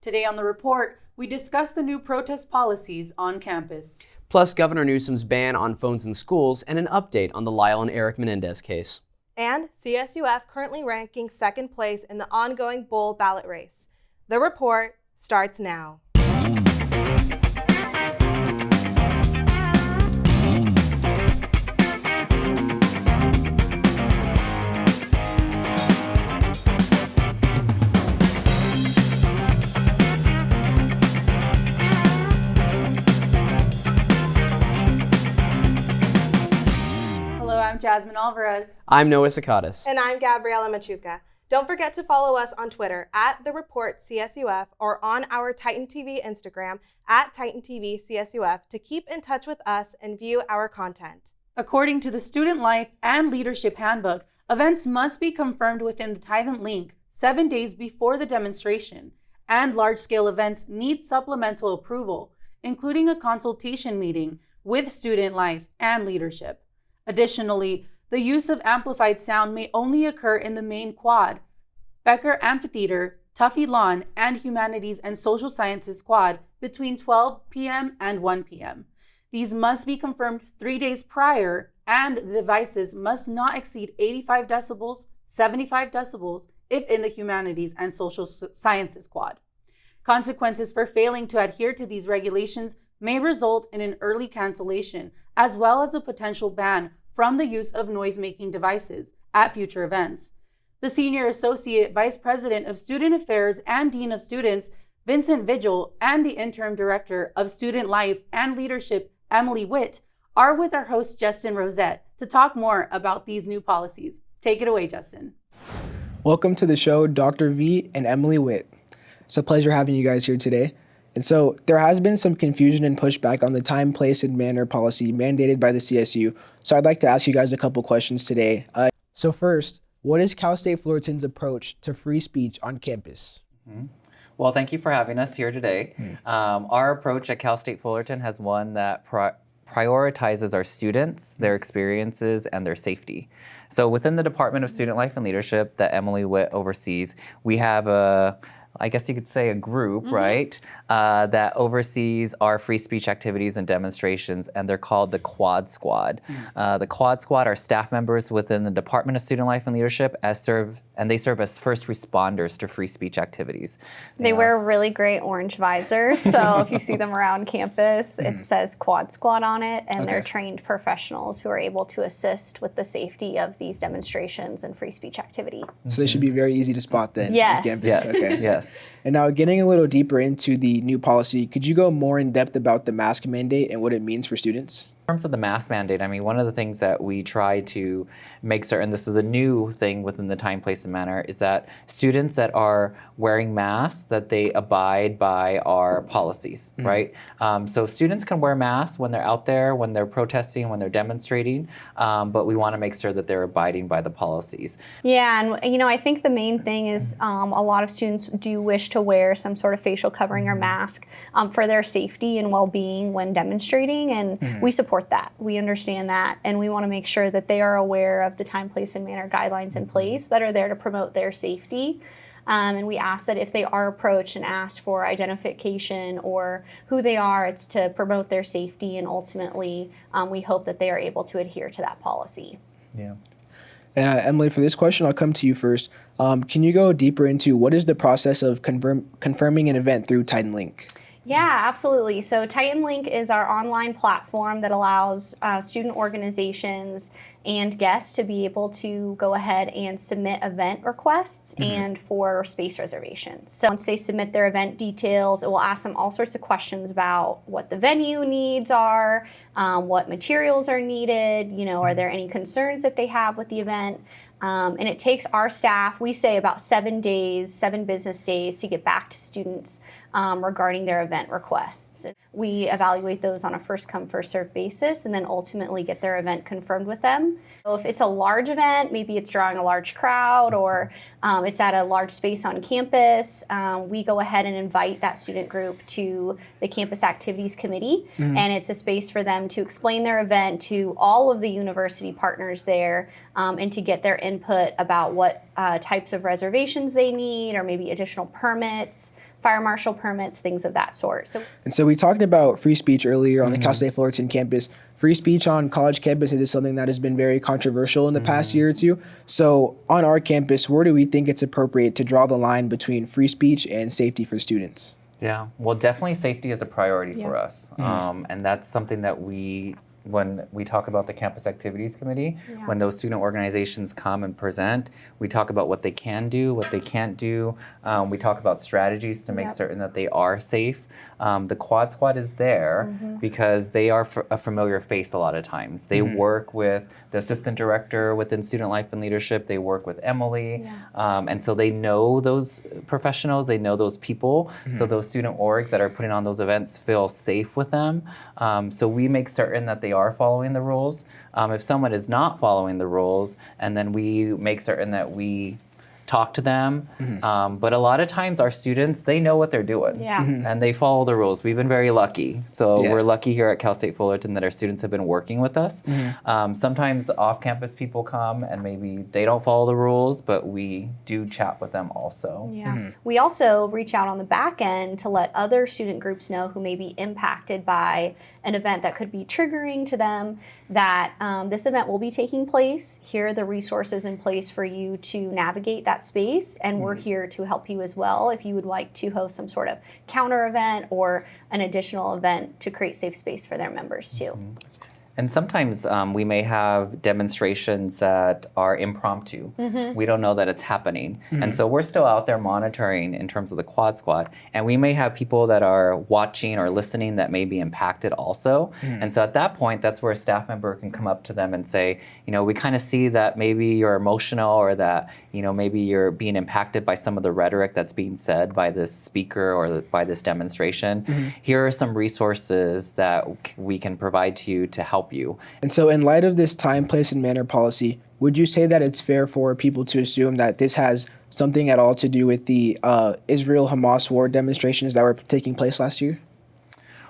Today on The Report, we discuss the new protest policies on campus. Plus Governor Newsom's ban on phones in schools and an update on the Lyle and Eric Menendez case. And CSUF currently ranking second place in the ongoing bowl ballot race. The Report starts now. I'm Jasmine Alvarez. I'm Noah Sakatis. And I'm Gabriela Machuca. Don't forget to follow us on Twitter at The Report CSUF or on our Titan TV Instagram at Titan TV CSUF to keep in touch with us and view our content. According to the Student Life and Leadership Handbook, events must be confirmed within the Titan link 7 days before the demonstration, and large-scale events need supplemental approval, including a consultation meeting with Student Life and Leadership. Additionally, the use of amplified sound may only occur in the main quad, Becker Amphitheater, Tuffy Lawn, and Humanities and Social Sciences quad between 12 p.m. and 1 p.m. These must be confirmed 3 days prior, and the devices must not exceed 85 decibels, 75 decibels if in the Humanities and Social Sciences quad. Consequences for failing to adhere to these regulations may result in an early cancellation, as well as a potential ban from the use of noise-making devices at future events. The Senior Associate Vice President of Student Affairs and Dean of Students, Vincent Vigil, and the Interim Director of Student Life and Leadership, Emily Witt, are with our host, Justin Rosette, to talk more about these new policies. Take it away, Justin. Welcome to the show, Dr. V and Emily Witt. It's a pleasure having you guys here today. And so there has been some confusion and pushback on the time, place, and manner policy mandated by the CSU. So I'd like to ask you guys a couple questions today. So first, what is Cal State Fullerton's approach to free speech on campus? Mm-hmm. Well, thank you for having us here today. Our approach at Cal State Fullerton has one that prioritizes our students, their experiences, and their safety. So within the Department of Student Life and Leadership that Emily Witt oversees, we have I guess you could say a group, right, that oversees our free speech activities and demonstrations, and they're called the Quad Squad. The Quad Squad are staff members within the Department of Student Life and Leadership they serve as first responders to free speech activities. They wear really great orange visors, so if you see them around campus, it says Quad Squad on it, and they're trained professionals who are able to assist with the safety of these demonstrations and free speech activity. So they should be very easy to spot then. Yes. Yes. Okay. Yes. And now getting a little deeper into the new policy, could you go more in depth about the mask mandate and what it means for students? In terms of the mask mandate, I mean, one of the things that we try to make certain, this is a new thing within the time, place, and manner, is that students that are wearing masks, that they abide by our policies, right? So students can wear masks when they're out there, when they're protesting, when they're demonstrating, but we want to make sure that they're abiding by the policies. Yeah, and I think the main thing is a lot of students do wish to wear some sort of facial covering or mask for their safety and well-being when demonstrating, and we support that. We understand that, and we want to make sure that they are aware of the time, place, and manner guidelines in place that are there to promote their safety. And we ask that if they are approached and asked for identification or who they are, it's to promote their safety, and ultimately we hope that they are able to adhere to that policy. Yeah. Emily, for this question, I'll come to you first. Can you go deeper into what is the process of confirming an event through Titan Link? Yeah, absolutely. So Titan Link is our online platform that allows student organizations and guests to be able to go ahead and submit event requests and for space reservations. So once they submit their event details, it will ask them all sorts of questions about what the venue needs are, what materials are needed, are there any concerns that they have with the event? And it takes our staff, we say about 7 business days to get back to students regarding their event requests. We evaluate those on a first come, first served basis and then ultimately get their event confirmed with them. So if it's a large event, maybe it's drawing a large crowd or it's at a large space on campus, we go ahead and invite that student group to the Campus Activities Committee. And it's a space for them to explain their event to all of the university partners there and to get their input about what types of reservations they need or maybe additional permits fire marshal permits, things of that sort. And so we talked about free speech earlier on the Cal State Fullerton campus. Free speech on college campuses is something that has been very controversial in the past year or two. So on our campus, where do we think it's appropriate to draw the line between free speech and safety for students? Yeah, well, definitely safety is a priority for us. And that's something that when we talk about the Campus Activities Committee, when those student organizations come and present, we talk about what they can do, what they can't do. We talk about strategies to make certain that they are safe. The Quad Squad is there because they are a familiar face a lot of times. They work with the assistant director within Student Life and Leadership. They work with Emily. And so they know those professionals, they know those people. So those student orgs that are putting on those events feel safe with them. So we make certain that they are following the rules. If someone is not following the rules, and then we make certain that we talk to them. But a lot of times our students, they know what they're doing and they follow the rules. We've been very lucky. So we're lucky here at Cal State Fullerton that our students have been working with us. Sometimes the off-campus people come and maybe they don't follow the rules, but we do chat with them also. We also reach out on the back end to let other student groups know who may be impacted by an event that could be triggering to them that this event will be taking place. Here are the resources in place for you to navigate that space, and we're here to help you as well if you would like to host some sort of counter event or an additional event to create safe space for their members too. And sometimes we may have demonstrations that are impromptu. We don't know that it's happening. And so we're still out there monitoring in terms of the Quad Squad. And we may have people that are watching or listening that may be impacted also. And so at that point, that's where a staff member can come up to them and say, you know, we kind of see that maybe you're emotional or that, you know, maybe you're being impacted by some of the rhetoric that's being said by this speaker or by this demonstration. Here are some resources that we can provide to you to help you. And so in light of this time, place, and manner policy, would you say that it's fair for people to assume that this has something at all to do with the Israel-Hamas war demonstrations that were taking place last year?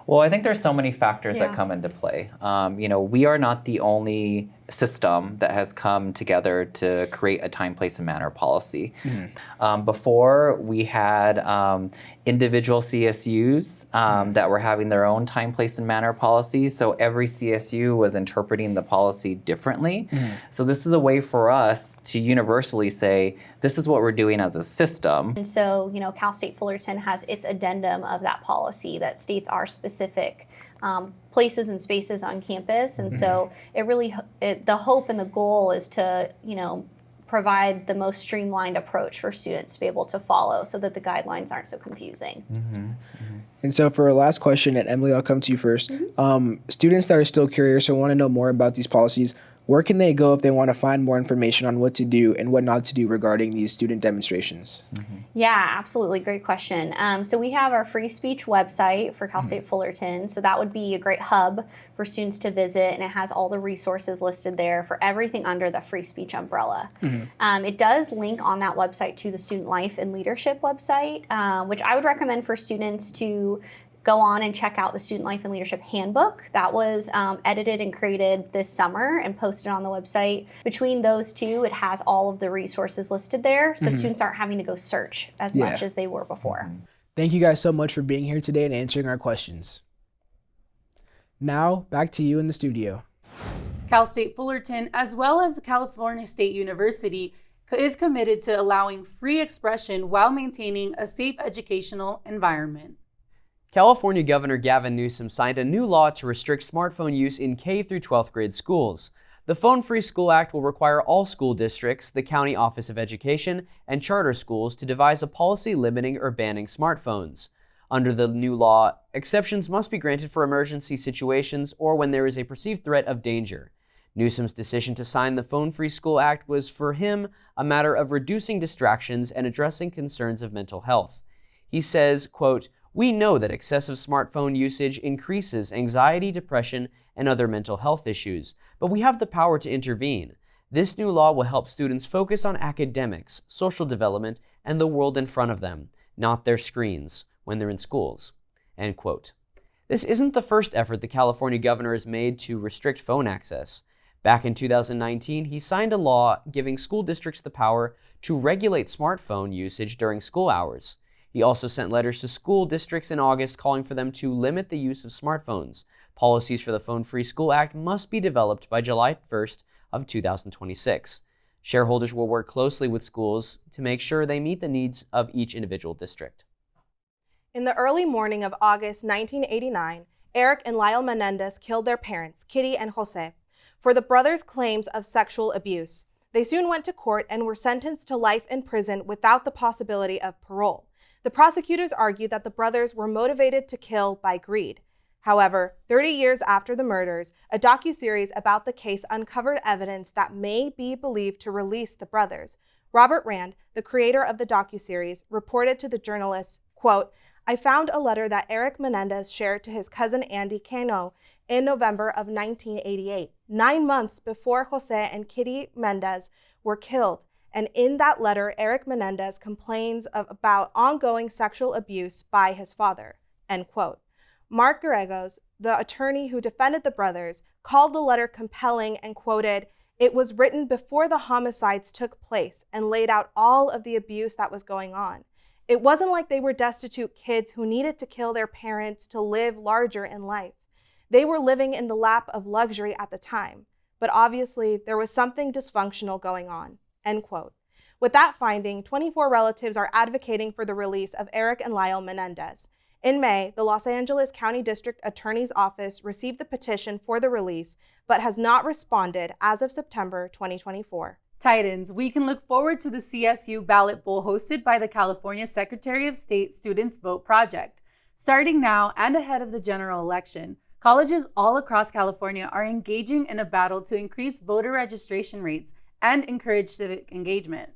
Well, I think there's so many factors that come into play. You know, we are not the only system that has come together to create a time, place, and manner policy. Before, we had individual CSUs that were having their own time, place, and manner policies. So every CSU was interpreting the policy differently. So this is a way for us to universally say, this is what we're doing as a system. And so, you know, Cal State Fullerton has its addendum of that policy that states our specific places and spaces on campus. And so it really, the hope and the goal is to, you know, provide the most streamlined approach for students to be able to follow so that the guidelines aren't so confusing. And so for our last question, and Emily, I'll come to you first. Students that are still curious or want to know more about these policies, where can they go if they want to find more information on what to do and what not to do regarding these student demonstrations? Yeah, absolutely. Great question. So we have our free speech website for Cal State Fullerton. So that would be a great hub for students to visit, and it has all the resources listed there for everything under the free speech umbrella. It does link on that website to the Student Life and Leadership website, which I would recommend for students to go on and check out the Student Life and Leadership Handbook. That was edited and created this summer and posted on the website. Between those two, it has all of the resources listed there, so students aren't having to go search as much as they were before. Thank you guys so much for being here today and answering our questions. Now, back to you in the studio. Cal State Fullerton, as well as California State University, is committed to allowing free expression while maintaining a safe educational environment. California Governor Gavin Newsom signed a new law to restrict smartphone use in K through 12th grade schools. The Phone-Free School Act will require all school districts, the County Office of Education, and charter schools to devise a policy limiting or banning smartphones. Under the new law, exceptions must be granted for emergency situations or when there is a perceived threat of danger. Newsom's decision to sign the Phone-Free School Act was, for him, a matter of reducing distractions and addressing concerns of mental health. He says, quote, "We know that excessive smartphone usage increases anxiety, depression, and other mental health issues, but we have the power to intervene. This new law will help students focus on academics, social development, and the world in front of them, not their screens, when they're in schools." End quote. This isn't the first effort the California governor has made to restrict phone access. Back in 2019, he signed a law giving school districts the power to regulate smartphone usage during school hours. He also sent letters to school districts in August calling for them to limit the use of smartphones. Policies for the Phone-Free School Act must be developed by July 1st of 2026. Shareholders will work closely with schools to make sure they meet the needs of each individual district. In the early morning of August 1989, Eric and Lyle Menendez killed their parents, Kitty and Jose, for the brothers' claims of sexual abuse. They soon went to court and were sentenced to life in prison without the possibility of parole. The prosecutors argued that the brothers were motivated to kill by greed. However, 30 years after the murders, a docuseries about the case uncovered evidence that may be believed to release the brothers. Robert Rand, the creator of the docuseries, reported to the journalists, quote, "I found a letter that Eric Menendez shared to his cousin Andy Cano in November of 1988, 9 months before Jose and Kitty Mendez were killed. And in that letter, Eric Menendez complains about ongoing sexual abuse by his father," end quote. Mark Garregos, the attorney who defended the brothers, called the letter compelling and quoted, "It was written before the homicides took place and laid out all of the abuse that was going on. It wasn't like they were destitute kids who needed to kill their parents to live larger in life. They were living in the lap of luxury at the time, but obviously there was something dysfunctional going on," end quote. With that finding, 24 relatives are advocating for the release of Eric and Lyle Menendez. In May, the Los Angeles County District Attorney's Office received the petition for the release, but has not responded as of September 2024. Titans, we can look forward to the CSU Ballot Bowl hosted by the California Secretary of State Students Vote Project. Starting now and ahead of the general election, colleges all across California are engaging in a battle to increase voter registration rates and encourage civic engagement.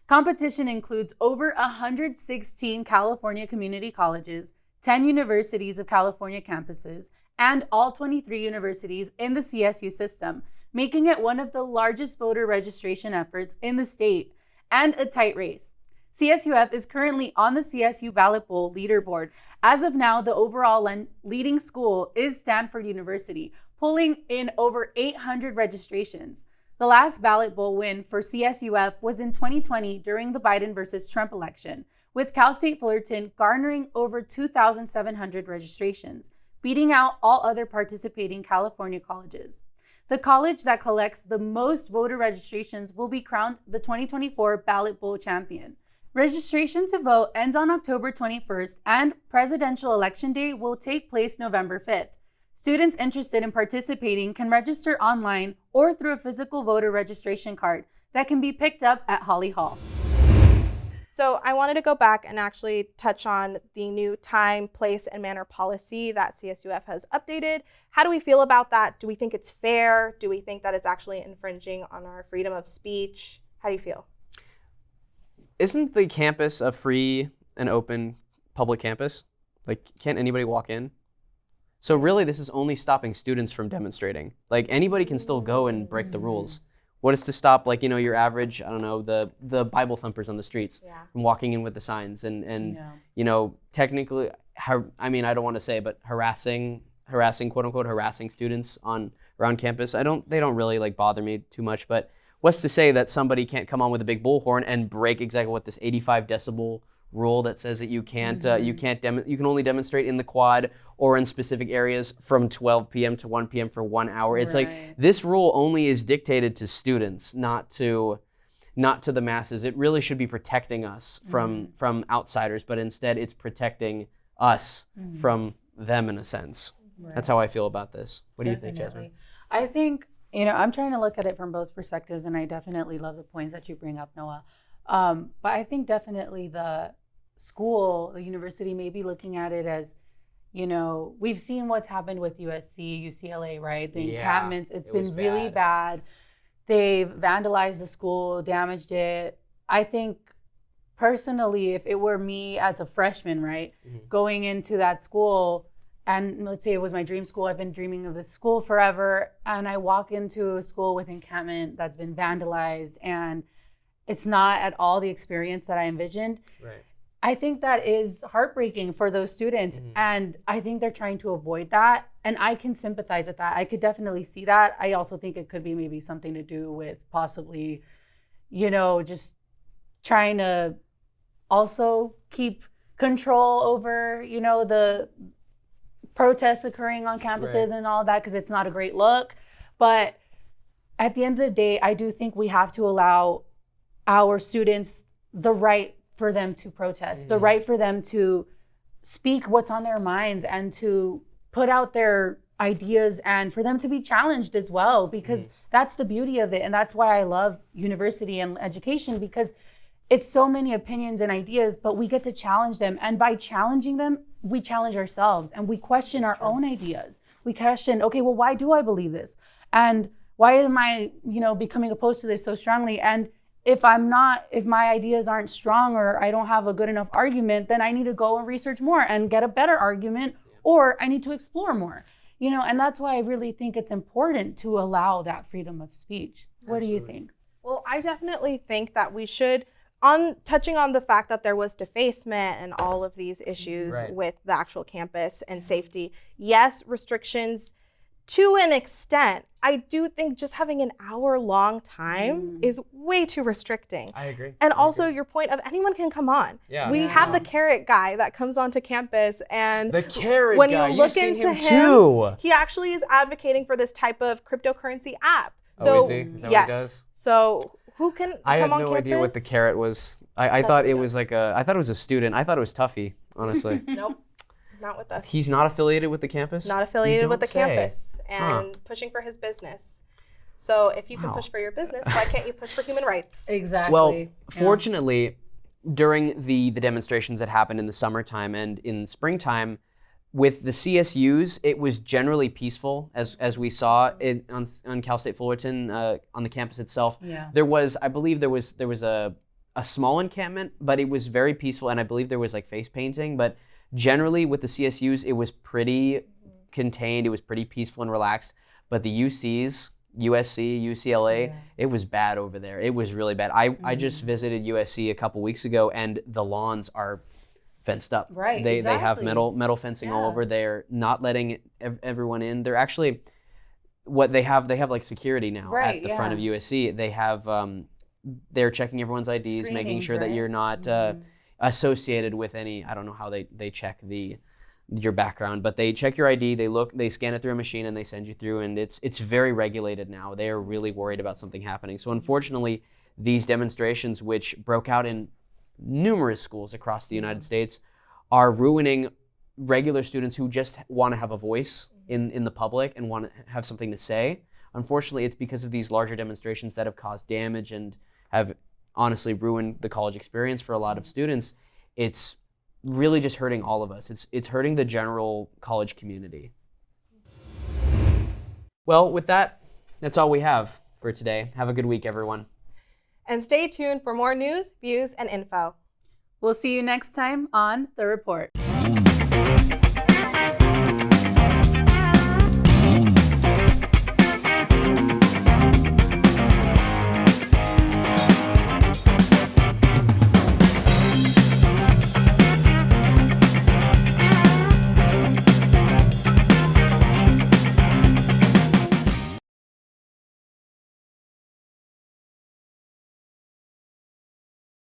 Competition includes over 116 California community colleges, 10 universities of California campuses, and all 23 universities in the CSU system, making it one of the largest voter registration efforts in the state, and a tight race. CSUF is currently on the CSU Ballot Bowl leaderboard. As of now, the overall leading school is Stanford University, pulling in over 800 registrations. The last Ballot Bowl win for CSUF was in 2020 during the Biden versus Trump election, with Cal State Fullerton garnering over 2,700 registrations, beating out all other participating California colleges. The college that collects the most voter registrations will be crowned the 2024 Ballot Bowl champion. Registration to vote ends on October 21st, and presidential election day will take place November 5th. Students interested in participating can register online or through a physical voter registration card that can be picked up at Holly Hall. So I wanted to go back and actually touch on the new time, place, and manner policy that CSUF has updated. How do we feel about that? Do we think it's fair? Do we think that it's actually infringing on our freedom of speech? How do you feel? Isn't the campus a free and open public campus? Like, can't anybody walk in? So really, this is only stopping students from demonstrating. Like, anybody can still go and break the rules. What is to stop, like, your average, I don't know, the Bible thumpers on the streets from walking in with the signs and technically, I don't want to say, but harassing, quote unquote, harassing students around campus. They don't really like bother me too much, but what's to say that somebody can't come on with a big bullhorn and break exactly what this 85 decibel rule that says that you can't, you can only demonstrate in the quad or in specific areas from 12 p.m. to 1 p.m. for 1 hour. It's like this rule only is dictated to students, not to the masses. It really should be protecting us from outsiders, but instead it's protecting us from them in a sense. Right. That's how I feel about this. What do you think, Jasmine? I think, I'm trying to look at it from both perspectives, and I definitely love the points that you bring up, Noah. But I think definitely the school, the university may be looking at it as, we've seen what's happened with USC, UCLA, right? The encampments, it's been really bad. They've vandalized the school, damaged it. I think personally, if it were me as a freshman, right, going into that school, and let's say it was my dream school, I've been dreaming of this school forever, and I walk into a school with encampment that's been vandalized, and it's not at all the experience that I envisioned. Right. I think that is heartbreaking for those students, and I think they're trying to avoid that, and I can sympathize with that. I could definitely see that. I also think it could be maybe something to do with possibly, just trying to also keep control over, the protests occurring on campuses and all that, because it's not a great look. But at the end of the day, I do think we have to allow our students the right for them to protest, the right for them to speak what's on their minds and to put out their ideas and for them to be challenged as well, because that's the beauty of it. And that's why I love university and education, because it's so many opinions and ideas, but we get to challenge them. And by challenging them, we challenge ourselves and we question our own ideas. We question, okay, well, why do I believe this? And why am I, becoming opposed to this so strongly? And if my ideas aren't strong or I don't have a good enough argument, then I need to go and research more and get a better argument, or I need to explore more, and that's why I really think it's important to allow that freedom of speech. What do you think? Well, I definitely think that we should, touching on the fact that there was defacement and all of these issues with the actual campus and safety, yes, restrictions to an extent. I do think just having an hour-long time is way too restricting. I agree. And also your point of anyone can come on. Yeah. We have the carrot guy that comes onto campus, and The carrot when guy, you look you've seen into him too. he actually is advocating for this type of cryptocurrency app. Oh, is he? Is that what he does? So who can I had come on no campus? idea what the carrot was. I thought it was I thought it was a student. I thought it was Tuffy, honestly. Nope, not with us. He's not affiliated with the campus? Not affiliated You with the don't say. campus and pushing for his business. So if you can push for your business, why can't you push for human rights? Exactly. Well, fortunately, during the demonstrations that happened in the summertime and in springtime, with the CSUs, it was generally peaceful, as we saw on Cal State Fullerton, on the campus itself. Yeah. I believe there was a small encampment, but it was very peaceful, and I believe there was like face painting. But generally, with the CSUs, it was pretty contained. It was pretty peaceful and relaxed. But the UCs, USC, UCLA, it was bad over there. It was really bad. I just visited USC a couple weeks ago, and the lawns are fenced up. Right, They have exactly. metal fencing all over. They're not letting everyone in. They're actually they have like security now at the front of USC. They have they're checking everyone's IDs, making sure that you're not associated with any. I don't know how they check your background, but they check your ID, they scan it through a machine, and they send you through, and it's very regulated now. They are really worried about something happening. So unfortunately, these demonstrations, which broke out in numerous schools across the United States, are ruining regular students who just want to have a voice in the public and want to have something to say. Unfortunately, it's because of these larger demonstrations that have caused damage and have honestly ruined the college experience for a lot of students. It's really just hurting all of us. It's hurting the general college community. Well, with that, that's all we have for today. Have a good week, everyone. And stay tuned for more news, views, and info. We'll see you next time on The Report.